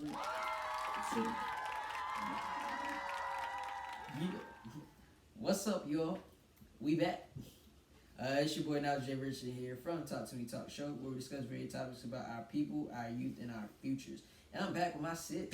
3, 2. Yeah. What's up, y'all? We back. It's your boy now, Jay Richard here from Talk to Me Talk Show, where we discuss various topics about our people, our youth, and our futures. And I'm back with my sis.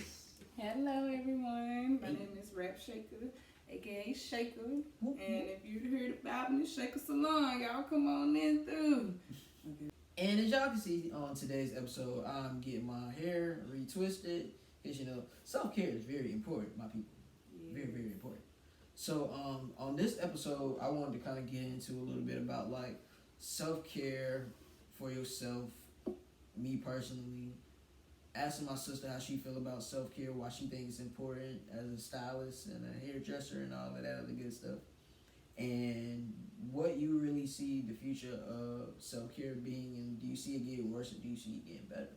Hello, everyone. My name is Shakeh, aka Shakeh. And if you heard about me, Shakeh Salon, y'all come on in through. Okay. And as y'all can see on today's episode, I'm getting my hair retwisted. Because, self-care is very important, my people. Yeah. Very, very important. So, on this episode, I wanted to kind of get into a little bit about, like, self-care for yourself, me personally, asking my sister how she feel about self-care, why she thinks it's important as a stylist and a hairdresser and all of that other good stuff, and what you really see the future of self-care being, and do you see it getting worse or do you see it getting better?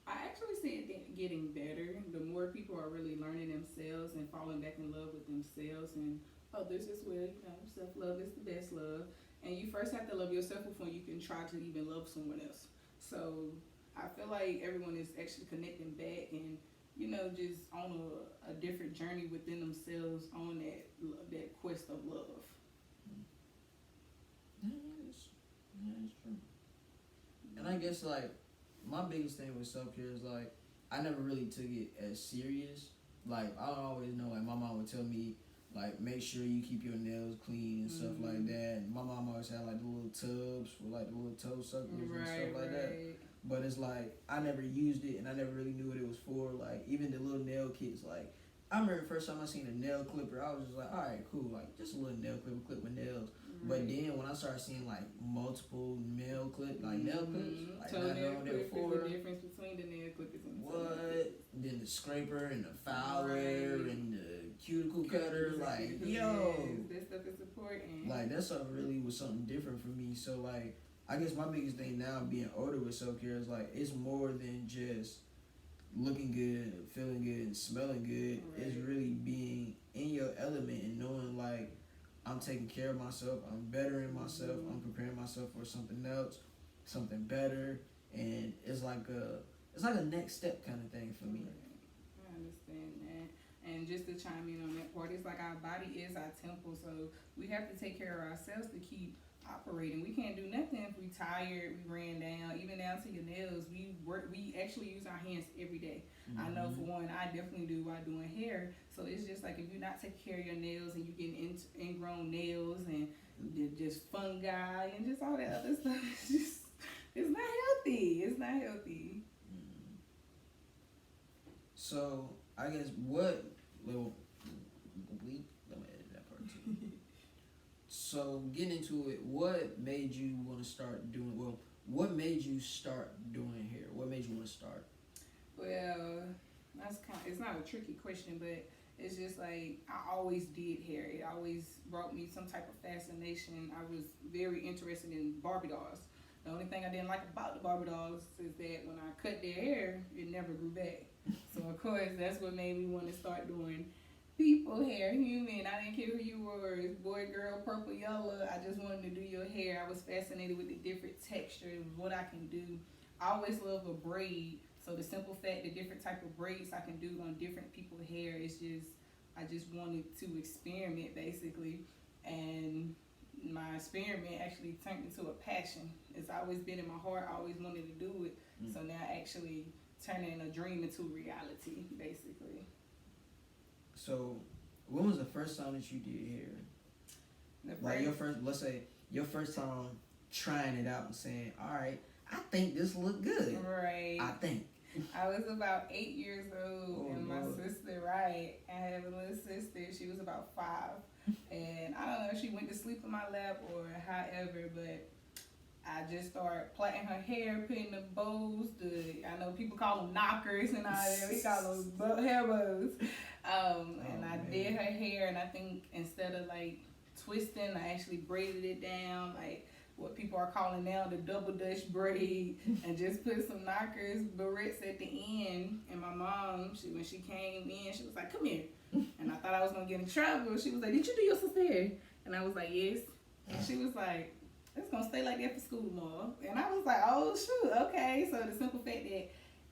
I actually see it getting better. The more people are really learning themselves and falling back in love with themselves and others as well. Self-love is the best love. And you first have to love yourself before you can try to even love someone else. So I feel like everyone is actually connecting back and, just on a different journey within themselves on that quest of love. Yeah, it's true. And I guess, like, my biggest thing with self-care is, like, I never really took it as serious. Like, I always know, like, my mom would tell me, like, make sure you keep your nails clean and stuff like that. And my mom always had, like, the little tubs for, like, the little toe suckers and stuff like that. But it's like, I never used it and I never really knew what it was for. Like, even the little nail kits, like, I remember the first time I seen a nail clipper, I was just like, all right, cool. Like, just a little nail clipper, clip my nails. But then when I started seeing, like, multiple nail clips, like, like, not knowing what they were for. The difference between the nail clippers and what? Then the scraper and the filer and the cuticle cutter. Like, yo. That stuff is important. Like, that stuff really was something different for me. So, like, I guess my biggest thing now being older with self-care is, like, it's more than just looking good, feeling good, and smelling good. Right. It's really being in your element and knowing, like, I'm taking care of myself, I'm bettering myself, I'm preparing myself for something else, something better, and it's like a next step kind of thing for me. I understand that. And just to chime in on that part, it's like our body is our temple, so we have to take care of ourselves to keep operating. We can't do nothing if we tired, we ran down, even down to your nails. We actually use our hands every day. I know for one, I definitely do while doing hair. So it's just like if you're not taking care of your nails and you get ingrown nails and just fungi and just all that other stuff, it's not healthy. It's not healthy. So I guess let me edit that part too. So getting into it, what made you want to start doing? Well, what made you start doing hair? What made you want to start? Well, it's not a tricky question, but it's just like I always did hair. It always brought me some type of fascination. I was very interested in Barbie dolls. The only thing I didn't like about the Barbie dolls is that when I cut their hair, it never grew back. So of course, that's what made me want to start doing people hair, human. I didn't care who you were, boy, girl, purple, yellow. I just wanted to do your hair. I was fascinated with the different textures, what I can do. I always love a braid. So the simple fact, the different type of braids I can do on different people's hair is I just wanted to experiment basically. And my experiment actually turned into a passion. It's always been in my heart. I always wanted to do it. So now actually turning a dream into reality, basically. So, when was the first time that you did hair? Let's say your first time trying it out and saying, all right, I think this look good. Right. I think. I was about 8 years old, and my sister, I have a little sister. She was about 5, and I don't know if she went to sleep in my lap or however, but I just started plaiting her hair, putting the bows. I know people call them knockers and all that. We call them hair bows. And I did her hair, and I think instead of like twisting, I actually braided it down, like what people are calling now the double dutch braid, and just put some knockers, barrettes at the end. And my mom, when she came in, she was like, "Come here," and I thought I was gonna get in trouble. She was like, "Did you do your sister hair?" And I was like, "Yes." And she was like, "It's gonna stay like that for school, Mom." And I was like, "Oh shoot, okay." So the simple fact that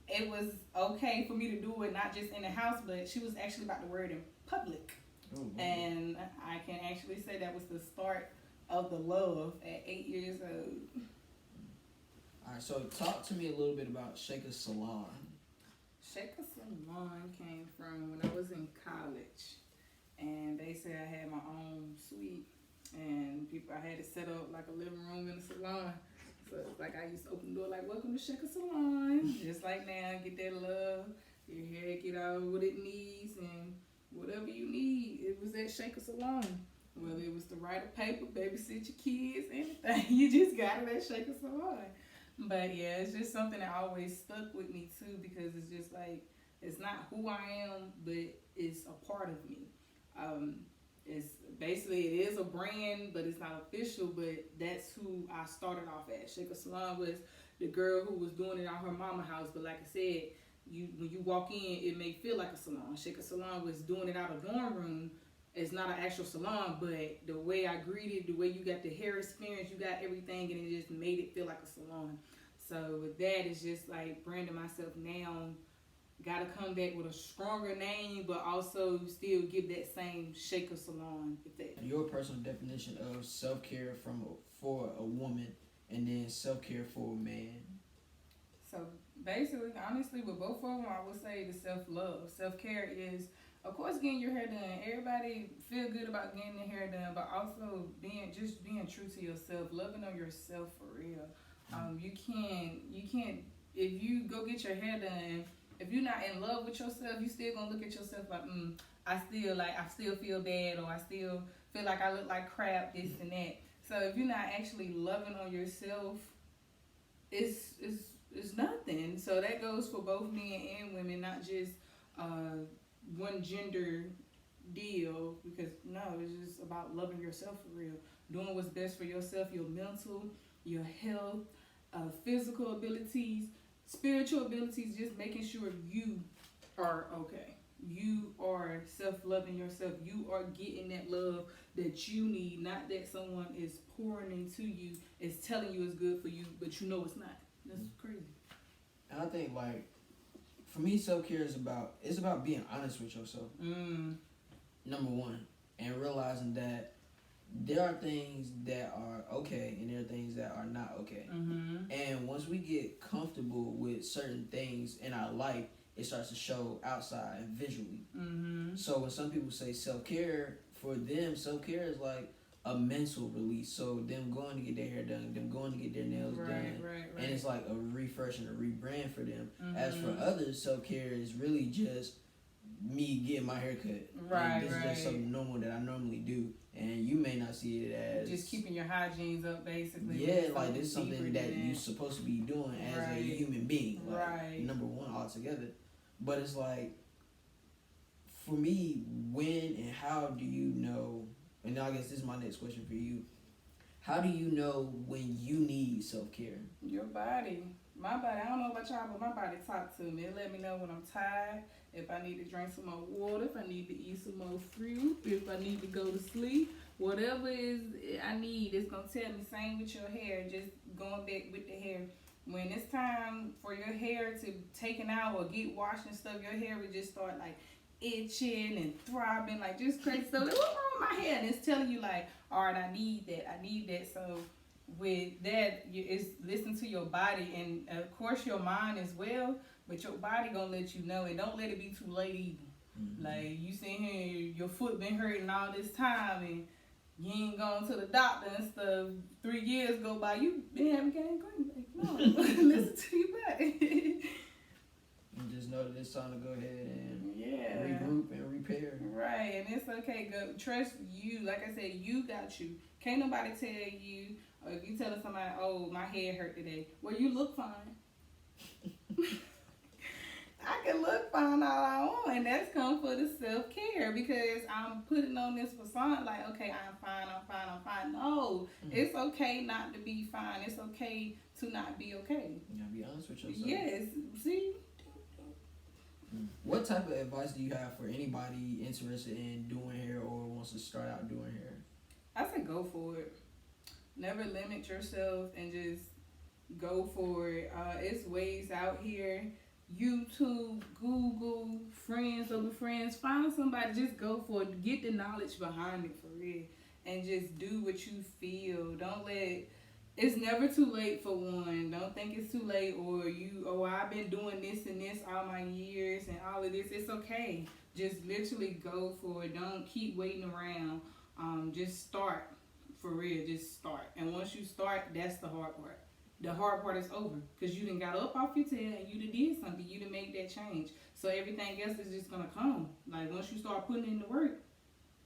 it was okay for me to do it, not just in the house, but she was actually about to wear it in public. Ooh. And I can actually say that was the start of the love at 8 years old. All right, so talk to me a little bit about Shakeh Salon. Shakeh Salon came from when I was in college, and basically I had my own suite, and I had it set up like a living room in the salon. So it's like I used to open the door like, welcome to Shakeh Salon. Just like now, get that love, your hair get all what it needs, and whatever you need, it was at Shakeh Salon. Whether it was to write a paper, babysit your kids, anything, you just got it at Shakeh Salon. But yeah, it's just something that always stuck with me too, because it's just like, it's not who I am, but it's a part of me. It's basically, it is a brand, but it's not official, but that's who I started off at. Shakeh Salon was the girl who was doing it out her mama house, but like I said, when you walk in, it may feel like a salon. Shakeh Salon was doing it out of dorm room. It's not an actual salon, but the way I greeted, the way you got the hair experience, you got everything, and it just made it feel like a salon. So with that, it's just like branding myself now. Got to come back with a stronger name, but also still give that same Shakeh Salon. Your personal definition of self-care for a woman, and then self-care for a man. So basically, honestly, with both of them, I would say the self-love. Self-care is, of course, getting your hair done. Everybody feel good about getting their hair done, but also being true to yourself, loving on yourself for real. You can't, if you go get your hair done, if you're not in love with yourself, you still gonna look at yourself like, I still feel bad, or I still feel like I look like crap, this and that. So if you're not actually loving on yourself, it's nothing. So that goes for both men and women, not just one gender deal, because no, it's just about loving yourself for real, doing what's best for yourself, your mental, your health, physical abilities, spiritual abilities, just making sure you are okay. You are self-loving yourself. You are getting that love that you need, not that someone is pouring into you, is telling you it's good for you, but you know it's not. That's crazy. And I think, like, for me, self-care is about being honest with yourself. Number one, and realizing that there are things that are okay and there are things that are not okay. And once we get comfortable with certain things in our life, it starts to show outside and visually. So when some people say self-care, for them, self-care is like a mental release. So them going to get their hair done, them going to get their nails done. Right. And it's like a refresh and a rebrand for them. As for others, self-care is really just me getting my hair cut. This is just something normal that I normally do. And you may not see it as just keeping your hygiene up, basically. Yeah, like this is something that you're supposed to be doing as a human being. Like, number one altogether. But it's like, for me, when and how do you know, and I guess this is my next question for you, how do you know when you need self-care? Your body. My body, I don't know about y'all, but my body talks to me. It let me know when I'm tired, if I need to drink some more water, if I need to eat some more fruit, if I need to go to sleep. Whatever is I need, it's going to tell me. Same with your hair, just going back with the hair. When it's time for your hair to taken out or get washed and stuff, your hair would just start like itching and throbbing, like just crazy stuff. Like, what's wrong with my hair? And it's telling you like, all right, I need that. So with that, it's listen to your body, and of course your mind as well, but your body gonna let you know, and don't let it be too late either. Like, you sitting here, your foot been hurting all this time, and you ain't gone to the doctor and stuff. 3 years go by, you been having gangrene. Like, no, listen to your body. And just know that it's time to go ahead and regroup and repair. Right, and it's okay. Go trust you. Like I said, you got you. Can't nobody tell you, or if you tell somebody, oh, my head hurt today, well, you look fine. I can look fine all I want, and that's come for the self-care, because I'm putting on this facade like, okay, I'm fine. No, it's okay not to be fine. It's okay to not be okay. You gotta be honest with yourself. Yes, see? What type of advice do you have for anybody interested in doing hair or wants to start out doing hair? I say go for it. Never limit yourself and just go for it. It's ways out here YouTube, Google, friends over friends. Find somebody, just go for it. Get the knowledge behind it for real. And just do what you feel. Don't let, it's never too late for one. Don't think it's too late or I've been doing this and this all my years and all of this. It's okay. Just literally go for it. Don't keep waiting around. Just start. For real, just start. And once you start, that's the hard part. The hard part is over because you done got up off your tail and you done did something. You done make that change. So everything else is just gonna come. Like once you start putting in the work,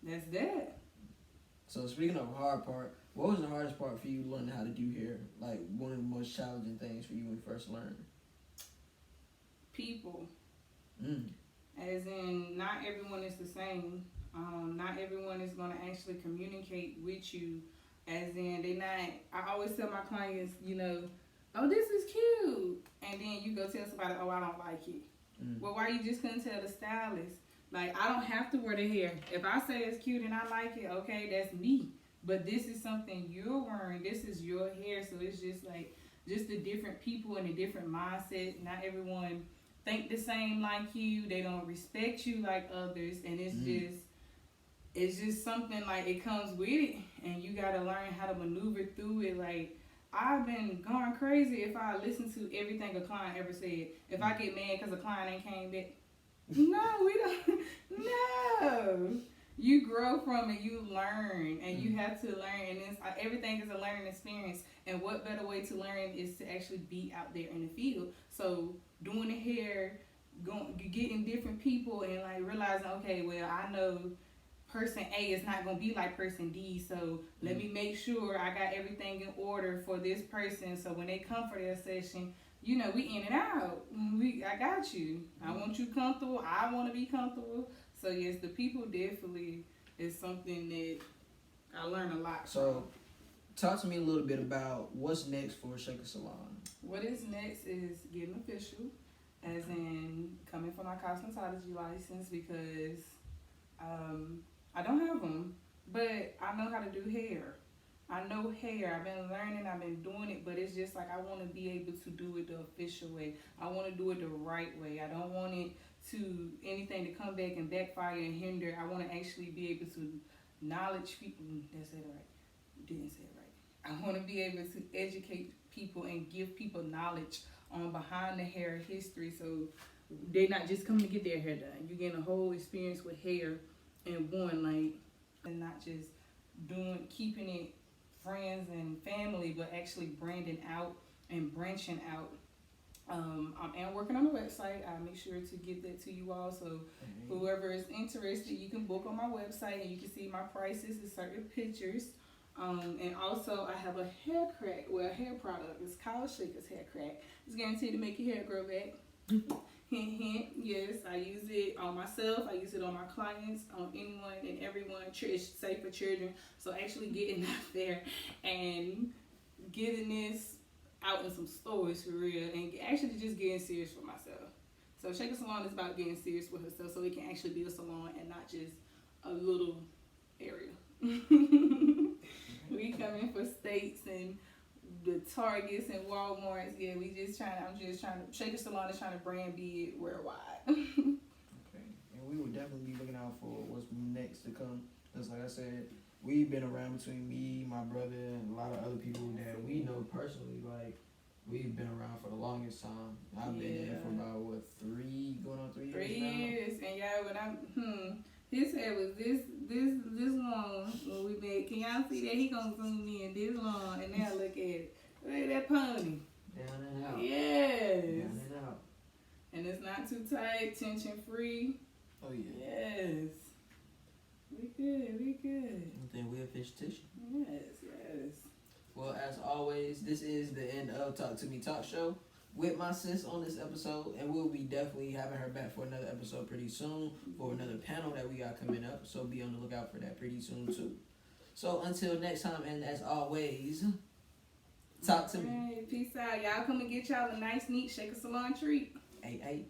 that's that. So speaking of hard part, what was the hardest part for you learning how to do hair? Like one of the most challenging things for you when you first learned? People. As in, not everyone is the same. Not everyone is gonna actually communicate with you. As in, they not. I always tell my clients, oh, this is cute, and then you go tell somebody, oh, I don't like it. Well, why you just couldn't tell the stylist? Like, I don't have to wear the hair. If I say it's cute and I like it, okay, that's me. But this is something you're wearing. This is your hair, so it's just like just the different people and the different mindset. Not everyone think the same like you. They don't respect you like others, and it's just something like it comes with it, and you gotta learn how to maneuver through it. Like I've been going crazy if I listen to everything a client ever said. If I get mad because a client ain't came back, no, we don't. No, you grow from it. You learn, and you have to learn. And everything is a learning experience. And what better way to learn is to actually be out there in the field. So doing the hair, getting different people, and like realizing, okay, well, I know person A is not going to be like person D, so let me make sure I got everything in order for this person, so when they come for their session, we in and out. I got you. I want you comfortable. I want to be comfortable. So yes, the people definitely is something that I learned a lot So talk to me a little bit about what's next for Shakeh Salon. What is next is getting official, as in coming for my cosmetology license, because I don't have them, but I know how to do hair. I know hair. I've been learning. I've been doing it, but it's just like I want to be able to do it the official way. I want to do it the right way. I don't want it to anything to come back and backfire and hinder. I want to actually be able to knowledge people. That's it right. Didn't say it right. I want to be able to educate people and give people knowledge on behind the hair history, so they're not just coming to get their hair done. You're getting a whole experience with hair and and not just keeping it friends and family, but actually branding out and branching out. I am working on the website. I'll make sure to get that to you all, so whoever is interested, you can book on my website and you can see my prices and certain pictures. And also I have a hair product. It's called Shakeh's Hair Crack. It's guaranteed to make your hair grow back. Hint, hint. Yes, I use it on myself. I use it on my clients, on anyone and everyone. It's safe for children. So actually getting out there and getting this out in some stores for real, and actually just getting serious for myself. So Shakeh Salon is about getting serious with herself, so it can actually be a salon and not just a little area. We come in for states and the Targets and Walmarts. Yeah, I'm just trying to, Shakeh Salon is trying to brand be it worldwide. Okay, and we will definitely be looking out for what's next to come. Because like I said, we've been around between me, my brother, and a lot of other people that we know personally. Like, we've been around for the longest time. I've been in for about, going on 3 years 3 now? years, and y'all, when his hair was this long when we met. Can y'all see that? He gonna zoom in this long, and now look at it. Look at that pony. Down and out. Yes. Down and out. And it's not too tight, tension free. Oh yeah. Yes. We good. Then we'll fish tissue. Yes. Well, as always, this is the end of Talk to Me Talk Show with my sis on this episode, and we'll be definitely having her back for another episode pretty soon for another panel that we got coming up, so be on the lookout for that pretty soon too. So until next time, and as always, talk to me. Peace out. Y'all come and get y'all a nice, neat Shakeh Salon treat. Hey.